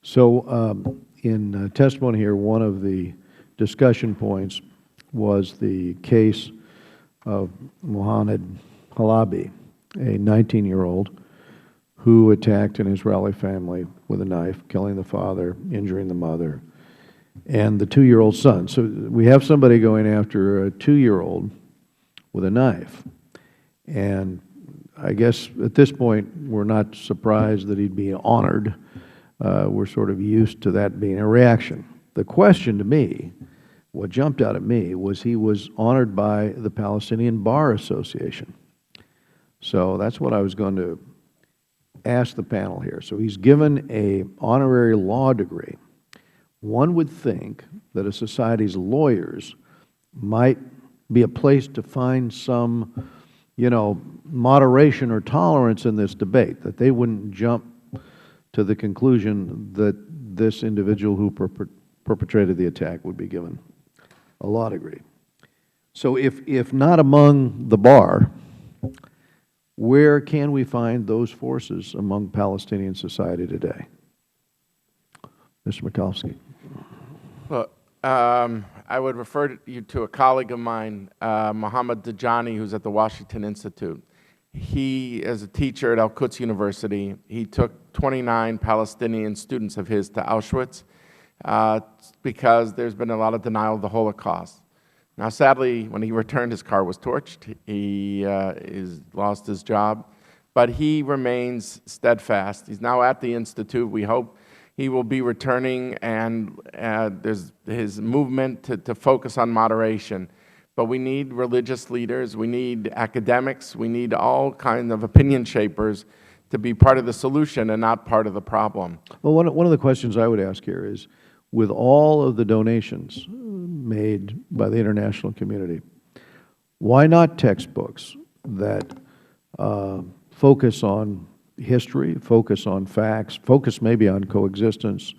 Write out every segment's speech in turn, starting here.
So in testimony here, one of the discussion points was the case of Mohammed Halabi, a 19-year-old who attacked an Israeli family with a knife, killing the father, injuring the mother, and the 2-year-old son. So we have somebody going after a 2-year-old with a knife. And I guess at this point, we're not surprised that he'd be honored. We're sort of used to that being a reaction. The question to me, what jumped out at me, was he was honored by the Palestinian Bar Association. So that's what I was going to ask the panel here. So he's given an honorary law degree. One would think that a society's lawyers might be a place to find some, moderation or tolerance in this debate, that they wouldn't jump to the conclusion that this individual who perpetrated the attack would be given a law degree. So if not among the bar, where can we find those forces among Palestinian society today? Mr. Mikulski. Well, I would refer you to a colleague of mine, Mohammed Dajani, who's at the Washington Institute. He is a teacher at Al-Quds University. He took 29 Palestinian students of his to Auschwitz because there's been a lot of denial of the Holocaust. Now, sadly, when he returned, his car was torched. He lost his job, but he remains steadfast. He's now at the Institute. We hope he will be returning, and there's his movement to focus on moderation. But we need religious leaders, we need academics, we need all kinds of opinion shapers to be part of the solution and not part of the problem. Well, one of the questions I would ask here is, with all of the donations made by the international community, why not textbooks that focus on history, focus on facts, focus maybe on coexistence,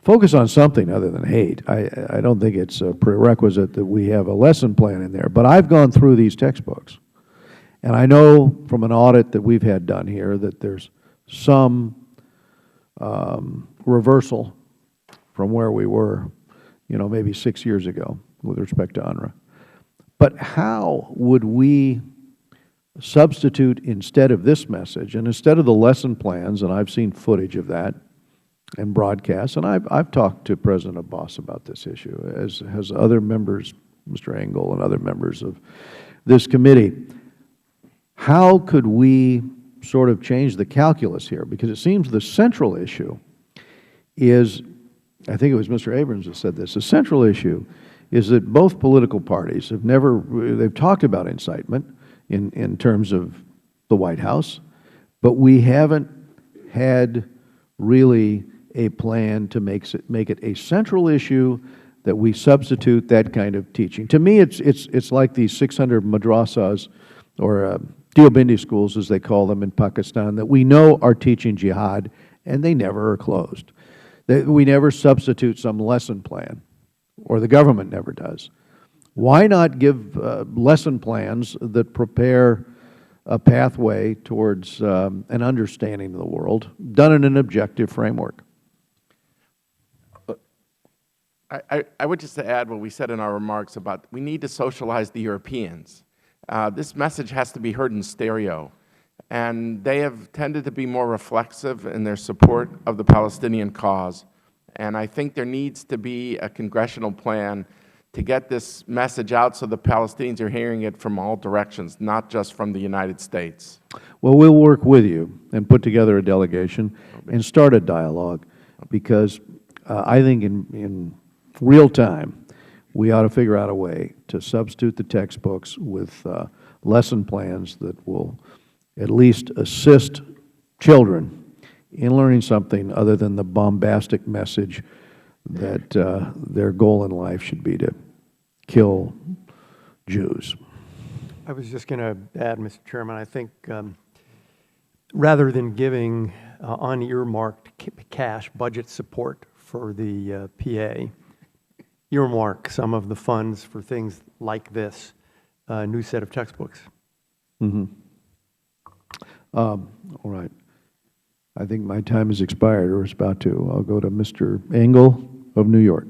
focus on something other than hate? I don't think it's a prerequisite that we have a lesson plan in there, but I've gone through these textbooks, and I know from an audit that we've had done here that there's some reversal from where we were, maybe 6 years ago with respect to UNRWA. But how would we substitute, instead of this message, and instead of the lesson plans, and I've seen footage of that and broadcasts, and I've talked to President Abbas about this issue, as has other members, Mr. Engel and other members of this committee. How could we sort of change the calculus here? Because it seems the central issue is, I think it was Mr. Abrams that said this, the central issue is that both political parties have they've talked about incitement in terms of the White House, but we haven't had really a plan to make it a central issue that we substitute that kind of teaching. To me, it's like these 600 madrasas, or Deobandi schools, as they call them in Pakistan, that we know are teaching jihad, and they never are closed. We never substitute some lesson plan, or the government never does. Why not give lesson plans that prepare a pathway towards an understanding of the world, done in an objective framework? I would just add what we said in our remarks about we need to socialize the Europeans. This message has to be heard in stereo, and they have tended to be more reflexive in their support of the Palestinian cause. And I think there needs to be a congressional plan to get this message out so the Palestinians are hearing it from all directions, not just from the United States. Well, we'll work with you and put together a delegation and start a dialogue, because I think in real time we ought to figure out a way to substitute the textbooks with lesson plans that will at least assist children in learning something other than the bombastic message that their goal in life should be to kill Jews. I was just going to add, Mr. Chairman, I think rather than giving unearmarked cash budget support for the PA, earmark some of the funds for things like this new set of textbooks. Mm-hmm. All right. I think my time has expired, or is about to. I'll go to Mr. Engel of New York.